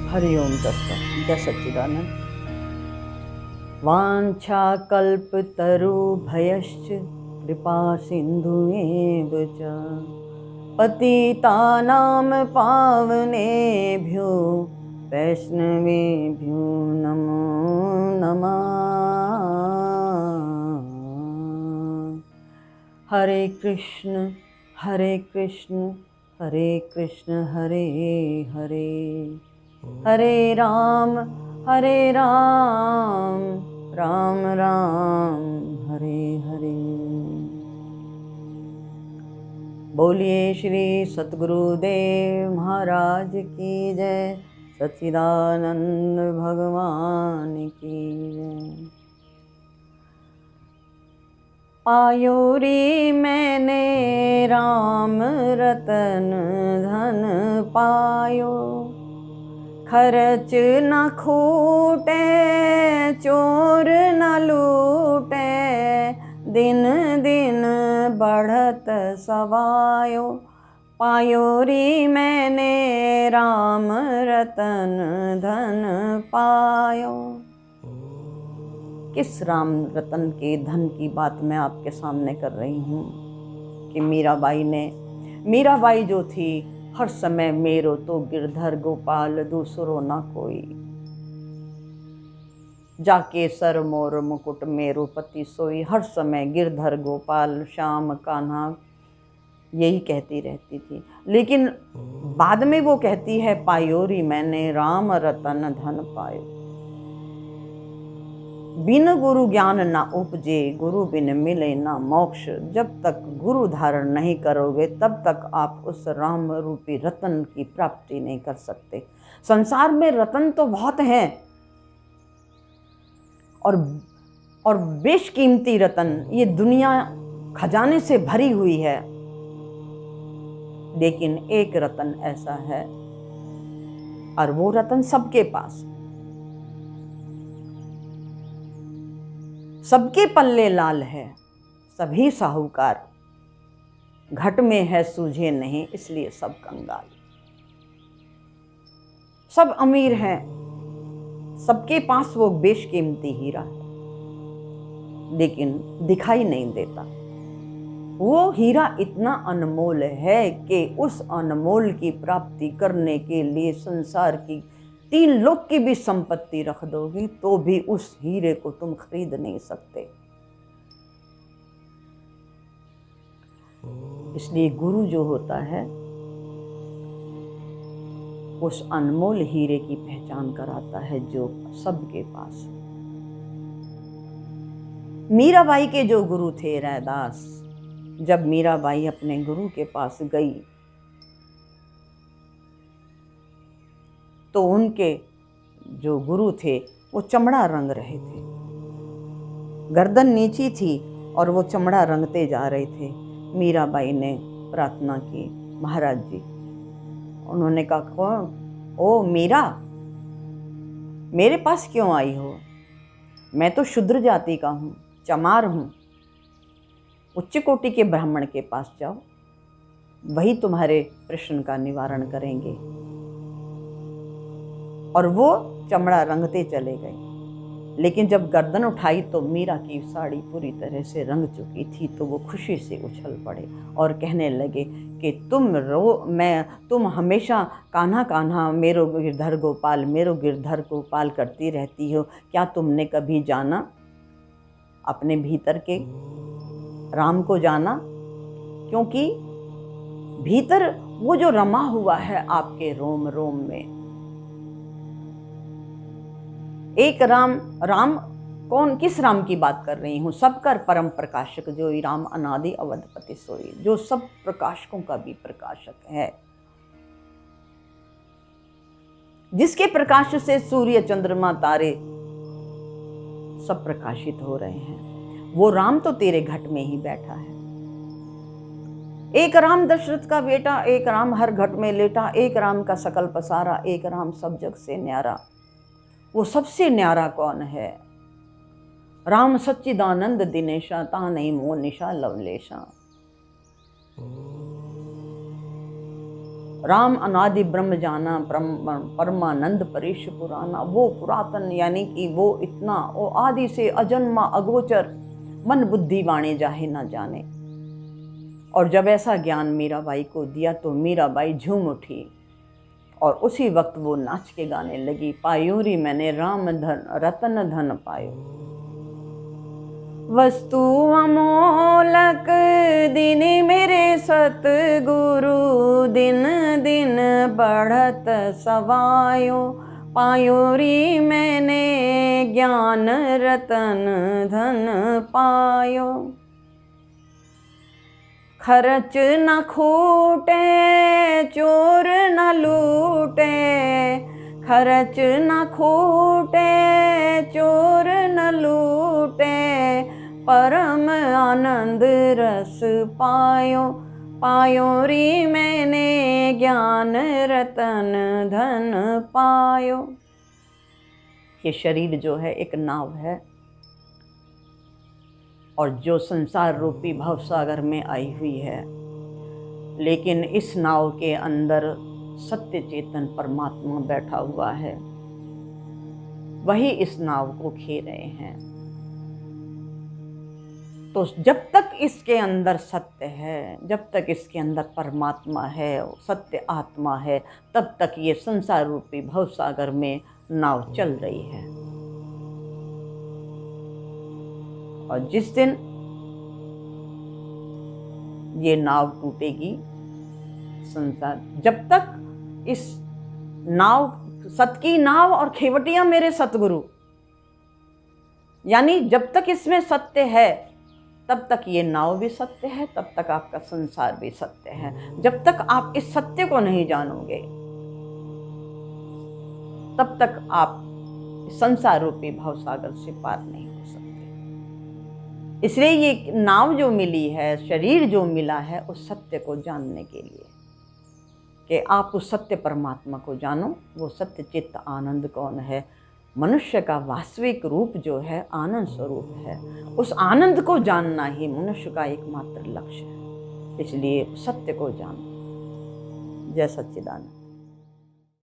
हरि ओम तत्सत्। जय सच्चिदानंद। वाञ्छाकल्पतरुभयश्च कृपा सिन्धुएव च पतितानां पावनेभ्यो वैष्णवेभ्यो नमो नमः। हरे कृष्ण हरे कृष्ण हरे हरे, हरे राम राम राम हरे हरे। बोलिए श्री सतगुरुदेव महाराज की जय। सच्चिदानंद भगवान की जय। पायो रे मैंने राम रतन धन पायो, खर्च न खूटे चोर न लूटे, दिन दिन बढ़त सवायो। पायो रे मैंने राम रतन धन पायो। किस राम रतन के धन की बात मैं आपके सामने कर रही हूँ कि मीराबाई जो थी, हर समय मेरो तो गिरधर गोपाल दूसरो ना कोई, जाके सर मोर मुकुट मेरो पति सोई। हर समय गिरधर गोपाल श्याम कान्हा यही कहती रहती थी, लेकिन बाद में वो कहती है पायोरी मैंने राम रतन धन पायो। बिन गुरु ज्ञान ना उपजे, गुरु बिन मिले ना मोक्ष। जब तक गुरु धारण नहीं करोगे तब तक आप उस राम रूपी रतन की प्राप्ति नहीं कर सकते। संसार में रतन तो बहुत हैं और बेशकीमती रतन, ये दुनिया खजाने से भरी हुई है, लेकिन एक रतन ऐसा है और वो रतन सबके पास, सबके पल्ले लाल है, सभी साहूकार। घट में है सूझे नहीं, इसलिए सब कंगाल। सब अमीर हैं, सबके पास वो बेशकीमती हीरा है, लेकिन दिखाई नहीं देता। वो हीरा इतना अनमोल है कि उस अनमोल की प्राप्ति करने के लिए संसार की 3 लोक की भी संपत्ति रख दोगी तो भी उस हीरे को तुम खरीद नहीं सकते। इसलिए गुरु जो होता है उस अनमोल हीरे की पहचान कराता है जो सबके पास है। मीराबाई के जो गुरु थे रैदास, जब मीराबाई अपने गुरु के पास गई तो उनके जो गुरु थे वो चमड़ा रंग रहे थे, गर्दन नीची थी और वो चमड़ा रंगते जा रहे थे। मीराबाई ने प्रार्थना की, महाराज जी। उन्होंने कहा, कौन? ओ मीरा, मेरे पास क्यों आई हो? मैं तो शूद्र जाति का हूँ, चमार हूँ। उच्च कोटि के ब्राह्मण के पास जाओ, वही तुम्हारे प्रश्न का निवारण करेंगे। और वो चमड़ा रंगते चले गए, लेकिन जब गर्दन उठाई तो मीरा की साड़ी पूरी तरह से रंग चुकी थी। तो वो खुशी से उछल पड़े और कहने लगे कि तुम हमेशा कान्हा कान्हा मेरो गिरधर गोपाल करती रहती हो। क्या तुमने कभी जाना अपने भीतर के राम को जाना? क्योंकि भीतर वो जो रमा हुआ है आपके रोम रोम में, एक राम कौन? किस राम की बात कर रही हूँ? सबकर परम प्रकाशक जो राम अनादि अवधपति सोई, जो सब प्रकाशकों का भी प्रकाशक है, जिसके प्रकाश से सूर्य चंद्रमा तारे सब प्रकाशित हो रहे हैं। वो राम तो तेरे घट में ही बैठा है। एक राम दशरथ का बेटा, एक राम हर घट में लेटा, एक राम का सकल पसारा, एक राम सब जग से न्यारा। वो सबसे न्यारा कौन है? राम सच्चिदानंद दिनेशा, ता नहीं मोह निशा लवलेशा। राम अनादि ब्रह्म जाना, परमानंद परेश पुराना। वो पुरातन यानी कि वो इतना, वो आदि से अजन्मा अगोचर, मन बुद्धि वाणे जाहे न जाने। और जब ऐसा ज्ञान मीराबाई को दिया तो मीराबाई झूम उठी और उसी वक्त वो नाच के गाने लगी, पायो री मैंने राम धन रतन धन पायो। वस्तु अमोलक दिन मेरे सतगुरु, दिन दिन बढ़त सवायो। पायो री मैंने ज्ञान रतन धन पायो। खर्च न खूटे चोर न लूटे, खर्च न खूटे चोर न लूटे। परम आनंद रस पायो, पायो री मैंने ज्ञान रतन धन पायो। ये शरीर जो है एक नाव है और जो संसार रूपी भवसागर में आई हुई है, लेकिन इस नाव के अंदर सत्य चेतन परमात्मा बैठा हुआ है, वही इस नाव को खे रहे हैं। तो जब तक इसके अंदर सत्य है, जब तक इसके अंदर परमात्मा है, सत्य आत्मा है, तब तक ये संसार रूपी भवसागर में नाव चल रही है। और जिस दिन ये नाव टूटेगी, संसार, जब तक इस नाव, सत की नाव और खेवटिया मेरे सतगुरु, यानी जब तक इसमें सत्य है तब तक ये नाव भी सत्य है, तब तक आपका संसार भी सत्य है। जब तक आप इस सत्य को नहीं जानोगे तब तक आप संसार रूपी भवसागर से पार नहीं हो सकते। इसलिए ये नाव जो मिली है, शरीर जो मिला है, उस सत्य को जानने के लिए, कि आप उस सत्य परमात्मा को जानो। वो सत्य चित्त आनंद कौन है? मनुष्य का वास्तविक रूप जो है आनंद स्वरूप है। उस आनंद को जानना ही मनुष्य का एकमात्र लक्ष्य है। इसलिए सत्य को जानो। जय सच्चिदानंद।